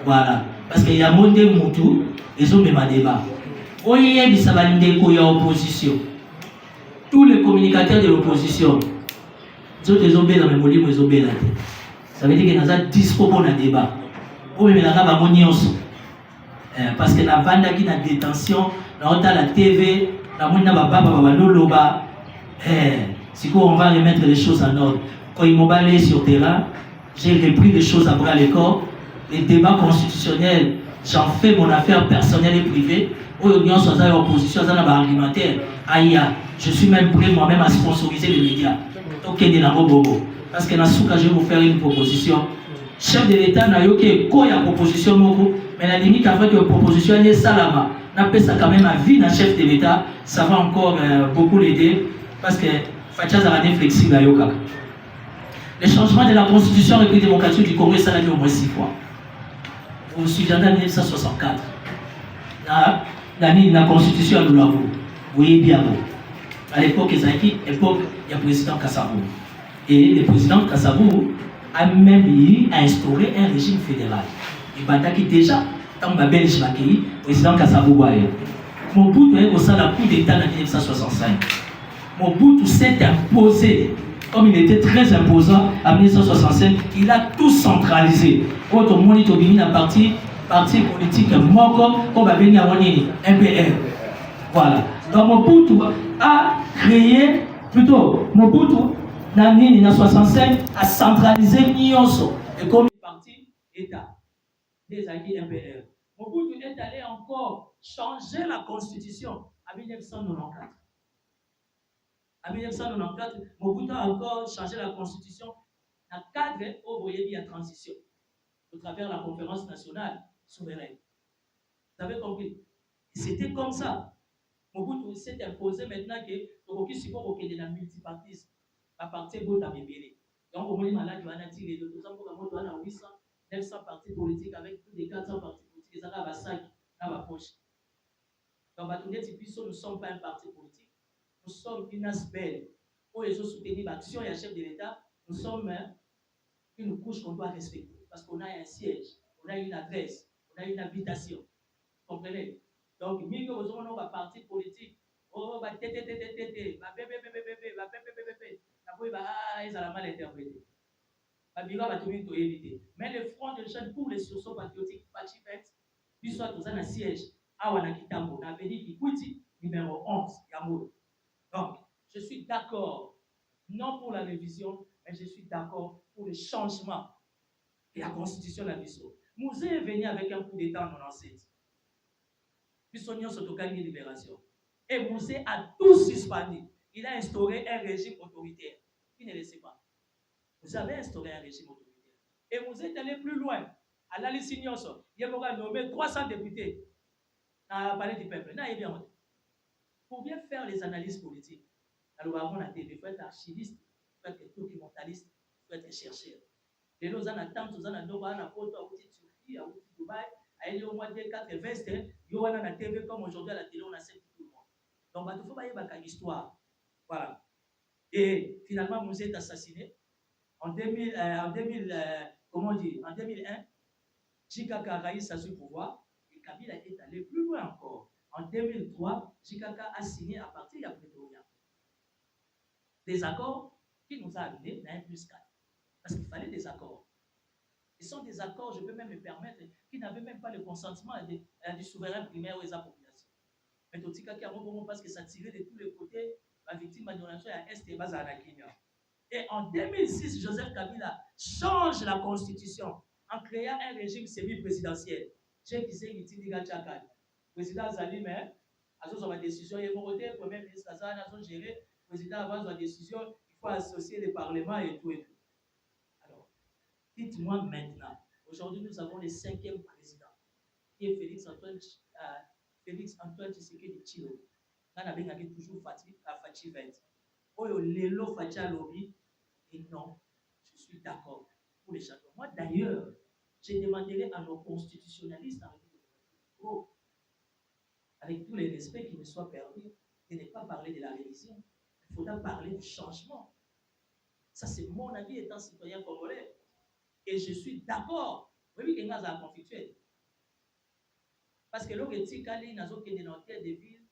voilà. Parce qu'il y a monde Moutou, ils ont même un débat. Il y a des opposition. Tous les communicateurs de l'opposition, ils ont bien dans les mots, ils ont bien la tête. Ça veut dire qu'il y a 10 pour un débat. Parce que la bande qui a détention, la TV, si on va remettre les choses en ordre. Quand ils m'ont balayé sur terrain, j'ai repris les choses à bras le corps. Les débats constitutionnels, j'en fais mon affaire personnelle et privée. Opposition, argumentaire. Je suis même prêt moi-même à sponsoriser les médias. Parce que je vais vous faire une proposition. Chef de l'État n'a eu que proposition, mais la limite avec une proposition est salama. N'a pas ça quand même à vie d'un chef de l'État, ça va encore beaucoup l'aider parce que Fatia Zarane flexible à Yoka. Le changement de la constitution République démocratique du Congo, ça l'a dit au moins 6 fois. Vous vous souvenez en 1964. La constitution à Loulavo, vous voyez bien. À l'époque, il y a le président Kassabou. Et le président Kassabou a même instauré un régime fédéral. Il bataki déjà, tant que Belge le président Kassabou. Mobutu est au sein de la coup d'État en 1965. Mobutu s'est imposé, comme il était très imposant en 1965, il a tout centralisé. Autre monite au la parti politique Moko, on va venir à MPR. Voilà. Donc Mobutu a créé, Mobutu, en 1965, a centralisé Nyonso. Et comme parti État, des alliés MPR. Mobutu est allé encore changer la constitution en 1994. En 1994, Mobutu a encore changé la constitution dans le cadre où il y a transition, au travers de la conférence nationale souveraine. Vous avez compris? C'était comme ça. Mobutu s'est imposé maintenant que le support est dans le multipartisme. À partir de la Bébélé. Donc, on a malade, on a tiré de tout ça pour qu'on a 800, 900 partis politiques avec plus de 400 partis politiques. Et ça va à 5 dans ma poche. Donc, nous ne sommes pas un parti politique. Nous sommes une ASBEL. Pour les autres soutenir l'action et le chef de l'État, nous sommes une couche qu'on doit respecter. Parce qu'on a un siège, on a une adresse, on a une habitation. Vous comprenez? Donc, nous avons un parti politique. Oh, bah, ils ont mal interprété. Mais le front de jeunes pour les sursauts patriotiques, ils sont dans un siège. Awana-Kitambo, Nabedi Kikuiti, numéro 11, Yamour. Donc, je suis d'accord, non pour la révision, mais je suis d'accord pour le changement de la constitution de la mission. Mouzé est venu avec un coup d'État en 97. Bissonion Sotokani Libération. Et Mouzé a tout suspendu. Il a instauré un régime autoritaire. Qui ne le sait pas. Vous avez instauré un régime autoritaire. Et vous êtes allé plus loin. À la liste Signoso, il y a nommé 300 députés dans le palais du peuple. Pour bien faire les analyses politiques, alors on a TV, il faut être archiviste, il faut être documentaliste, il faut être chercheur. Les gens attendent, ils ont un photo à Turquie, à Dubaï, à au mois de 80, il y a un TV comme aujourd'hui à la télé, on a 7 tout le monde. Donc, il faut pas y avoir une histoire. Voilà. Et finalement, vous êtes assassiné. En 2001, Jikaka a réussi à ce pouvoir et Kabila est allé plus loin encore. En 2003, Jikaka a signé à partir de Pretoria des accords qui nous a amenés à 1+4. Parce qu'il fallait des accords. Ce sont des accords, je peux même me permettre, qui n'avaient même pas le consentement du souverain primaire ou des populations. Mais Totikaki a beaucoup parce que ça tirait de tous les côtés la victime de la nation à Est et bas à Kenya. Et en 2006, Joseph Kabila change la constitution en créant un régime semi-présidentiel. J'ai disais Nitiniga Tchakal. Président Zalim, à sa décision, il faut voter, le Premier ministre Azan a géré, le président avant sa décision, il faut associer le Parlement et tout et tout. Alors, dites-moi maintenant, aujourd'hui nous avons le 5e président, qui est Félix Antoine Tshisekedi Tshilombo. On a toujours Fatih 20. Oyo Lelo Fatia Lobby. Et non, je suis d'accord pour les changements. Moi, d'ailleurs, je demanderai à nos constitutionnalistes, avec tous les respects qui me soient permis, de ne pas parler de la révision. Il faudra parler du changement. Ça, c'est mon avis étant citoyen congolais. Et je suis d'accord. Oui, qu'il y a un conflictuel. Parce que l'autre est calé, n'a pas de dans terre de ville,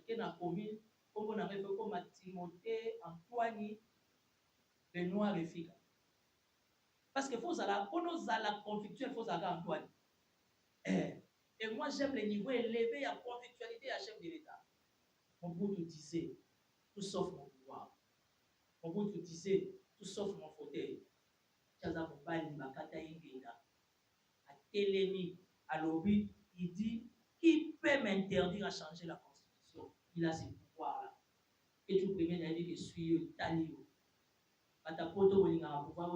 dans la commune, comme on arrive comme Timothée, Antoine, les Noirs et filles. Parce qu'il faut ça, pour nous à la conviction, il faut ça Antoine. Et moi j'aime les niveaux élevés à convictualité à chef de l'État. Mon bout te disait, tout sauf mon pouvoir. Mon bout te disait, tout sauf mon fauteuil. Chaza Mobali, Makata Ingenda. À Télémi, à Lobby, il dit qui peut m'interdire à changer la constitution? Il a ses pouvoirs-là. Et tu peux me dire que je suis Talio. Patapoto, il a un pouvoir,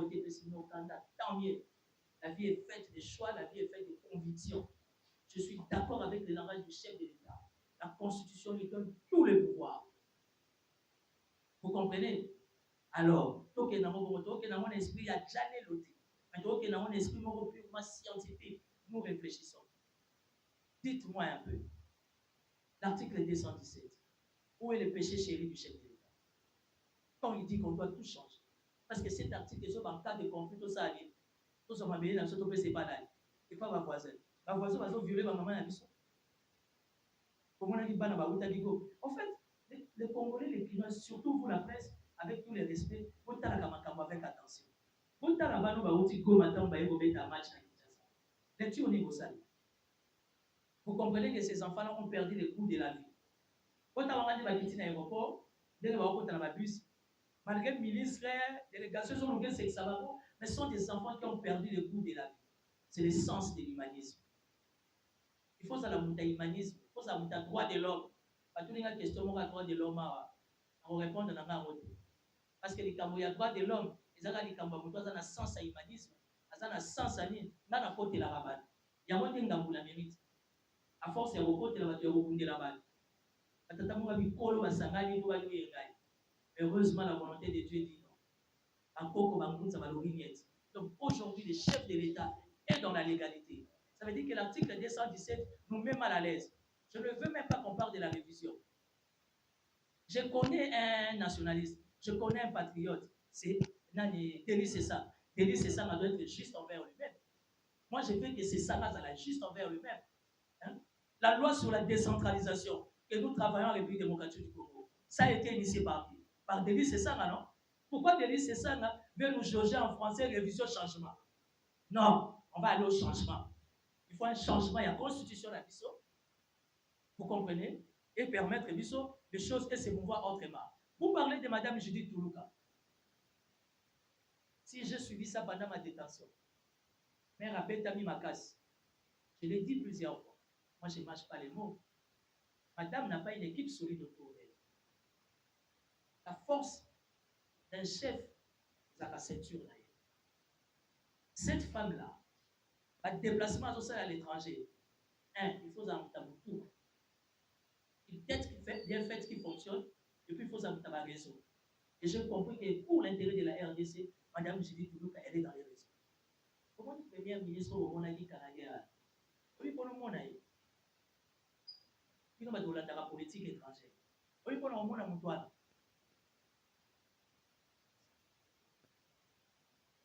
tant mieux. La vie est faite de choix, la vie est faite de convictions. Je suis d'accord avec le langage du chef de l'État. La Constitution lui donne tous les pouvoirs. Vous comprenez? Alors, tout que dans mon esprit, il y a jamais l'autre. Mais tout que dans mon esprit, mon purement scientifique, nous réfléchissons. Dites-moi un peu. L'article 217. Où est le péché chéri du chef de l'État? Quand il dit qu'on doit tout changer. Parce que cet article est en cas de conflit, tout ça arrive. Tout ça m'a bien dans ce que c'est pas là. Et pas ma voisine. Ma voisine va violer ma maman à la maison. Comment on a dit en fait, les Congolais, les clients, surtout vous la presse, avec tous les respects, vous avez avec attention. Vous vous comprenez que ces enfants-là ont perdu le goût de la vie. Quand vous avez quitté l'aéroport, dès que vous avez dans le bus, malgré le ministre, délégation, mais ce sont des enfants qui ont perdu le goût de la vie. C'est l'essence de l'humanisme. Il faut ça la humanisme, il faut ça la droit de l'homme. Pas tous les questions sur le droit de l'homme, on répond dans la route. Parce que les Cambodgiens, il y a droit de l'homme, ils ont les Cambodgiens, ils ont un sens à l'humanisme, ils ont un sens à l'humanisme, ils ont un côté la rabat. Il y a un côté la mérite. À force, il y a un côté la rabat. Heureusement, la volonté de Dieu dit non. Donc aujourd'hui, le chef de l'État est dans la légalité. Ça veut dire que l'article 217 nous met mal à l'aise. Je ne veux même pas qu'on parle de la révision. Je connais un nationaliste, je connais un patriote. C'est Denis Sessa. Denis Sessa doit être juste envers lui-même. Moi, je veux que c'est ça, là, juste envers lui-même. Hein? La loi sur la décentralisation que nous travaillons en République démocratique du Congo, ça a été initié par qui? Par Denis Sessa, non? Pourquoi Denis Sessa veut nous juger en français révision changement? Non, on va aller au changement. Il faut un changement, il y a constitution à Bissot. Vous comprenez? Et permettre Bissot les choses et se mouvoir autrement. Vous parlez de Mme Judith Toulouka. Si j'ai suivi ça pendant ma détention, mère a mis ma casse. Je l'ai dit plusieurs fois. Moi, je ne mâche pas les mots. Madame n'a pas une équipe solide autour d'elle. La force d'un chef, c'est la ceinture là. Cette femme-là, le déplacement à l'étranger, il faut un tout. Une tête bien faite qui fonctionne, et puis il faut un réseau. Et j'ai compris que pour l'intérêt de la RDC, Mme Judith Toulouka, elle est dans les réseaux. Comment le Premier ministre au Monali canadien? Oui, pour le monde, il y a la politique étrangère. Oui, pour le monde,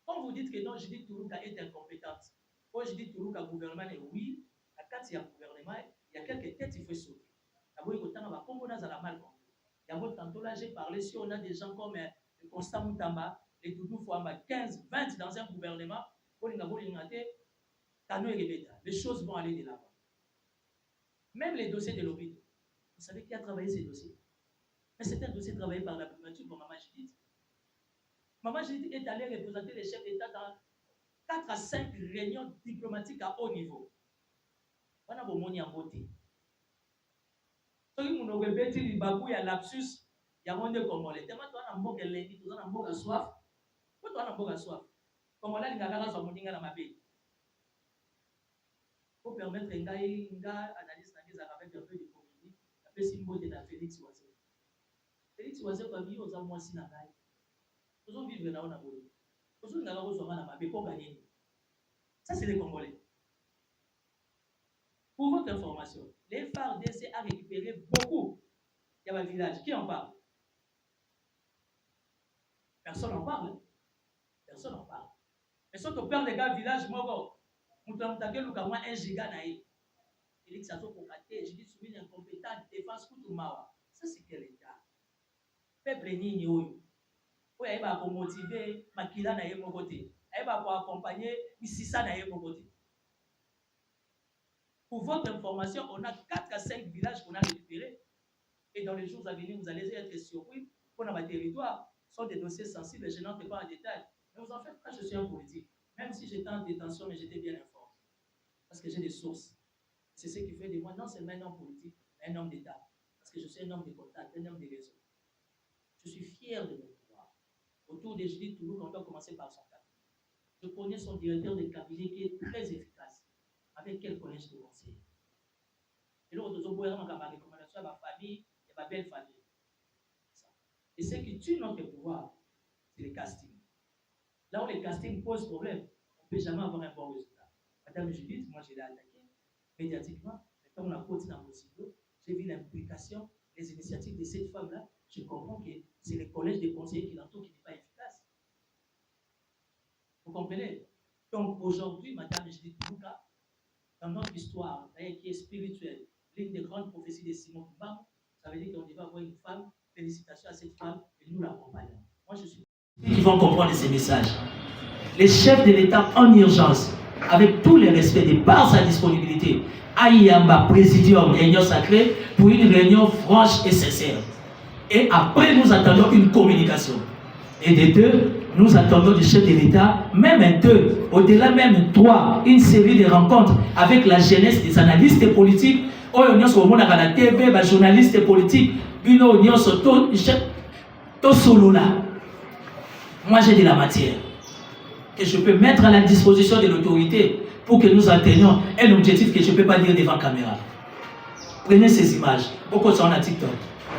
quand vous dites que non, Judith Toulouka est incompétente, quand Judith Toulouka gouvernement est oui, à 4 il y a gouvernement, il y a quelques têtes il faut sauver. D'abord, il y a Congo dans la mal. D'abord, tantôt là, j'ai parlé si on a des gens comme Constant Moutamba, les Doudou Fouamba, 15, 20 dans un gouvernement, les choses vont aller de l'avant. Même les dossiers de l'OBID, vous savez qui a travaillé ces dossiers? Mais c'est un dossier travaillé par la primature pour Maman Judith. Maman Judith est allée représenter les chefs d'État dans 4 à 5 réunions diplomatiques à haut niveau. On a beau en beauté. Soki muno bebeti libabu ya lapsus ya monde Congolais. Tellement toi na mboka lendi, toi na mboka soif. Toi na mboka soif. Congolais ngaka so muninga na mabe. Pour permettre nga analyse na ngeza avec un peu de comédie, après simbote na Félix Oise. Félix Oise kwa bio za mwasi na ngai. Nous vivre là on a boulot. Nous ngaka ko so na mabe ko gagner. Ça c'est les Congolais. Pour votre information, les FARDC a récupéré beaucoup. Il y a un village. Qui en parle? Personne n'en parle. Personne n'en parle. Mais sauf que perd les gars village, il Félix Azokokaté, je dis soumis incompétent, défense Koutumawa. Ça, c'est quel état? Peuple Nini Oyo. Oui, il va motiver Makila na Yemogote. Il va accompagner Mississa na Yemogote. Pour votre information, on a 4 à 5 villages qu'on a récupérés. Et dans les jours à venir, vous allez être surpris. Pour notre territoire, ce sont des dossiers sensibles, je n'entre pas en détail. Mais vous en faites pas, je suis un politique. Même si j'étais en détention, mais j'étais bien informé. Parce que j'ai des sources. C'est ce qui fait de moi non seulement un homme politique, mais un homme d'État. Parce que je suis un homme de contact, un homme de réseau. Je suis fier de mon pouvoir. Autour de Julie Toulouse, on doit commencer par son cabinet. Je connais son directeur de cabinet qui est très efficace. Avec quel collège de conseil? Et là, on doit ma recommandation à ma famille et ma belle famille. Et ce qui tue notre pouvoir, c'est le casting. Là où le casting pose problème, on ne peut jamais avoir un bon résultat. Madame Judith, moi je l'ai attaqué médiatiquement. Quand on a continué dans mon silo, j'ai vu l'implication, les initiatives de cette femme-là. Je comprends que c'est le collège des conseillers qui l'entourent qui n'est pas efficace. Vous comprenez? Donc aujourd'hui, Madame Judith Toulouka, dans notre histoire, qui est spirituelle, l'une des grandes prophéties de Simon Kimbangu, ça veut dire qu'on devait avoir une femme. Félicitations à cette femme et nous l'accompagnons. Moi, je suis. Qui vont comprendre ces messages. Les chefs de l'État en urgence, avec tous les respects de par sa disponibilité, à Yamba Présidium, réunion sacrée, pour une réunion franche et sincère. Et après, nous attendons une communication. Et des deux, nous attendons du chef de l'État, même un deux, au-delà même trois, une série de rencontres avec la jeunesse des analystes politiques, on sur le monde à la TV, les journalistes politiques, on sur tout solo là. Moi, j'ai de la matière que je peux mettre à la disposition de l'autorité pour que nous atteignions un objectif que je ne peux pas dire devant la caméra. Prenez ces images, beaucoup sont à TikTok.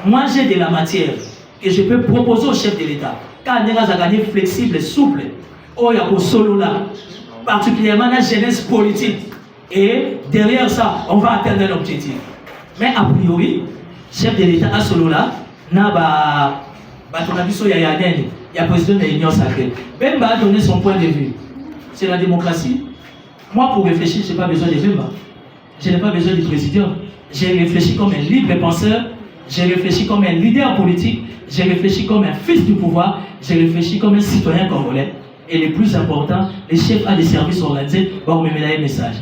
Moi, j'ai de la matière que je peux proposer au chef de l'État. Quand on a gagné flexible, souple, il y a solo là, particulièrement la jeunesse politique. Et derrière ça, on va atteindre l'objectif. Mais a priori, chef de l'État à solo là, il y a président de l'Union sacrée. Bemba a donné son point de vue. C'est la démocratie. Moi, pour réfléchir, je n'ai pas besoin de Bemba. Je n'ai pas besoin du président. J'ai réfléchi comme un libre penseur. J'ai réfléchi comme un leader politique. J'ai réfléchi comme un fils du pouvoir. J'ai réfléchi comme un citoyen congolais. Et le plus important, les chefs à des services organisés vont me mettre un message.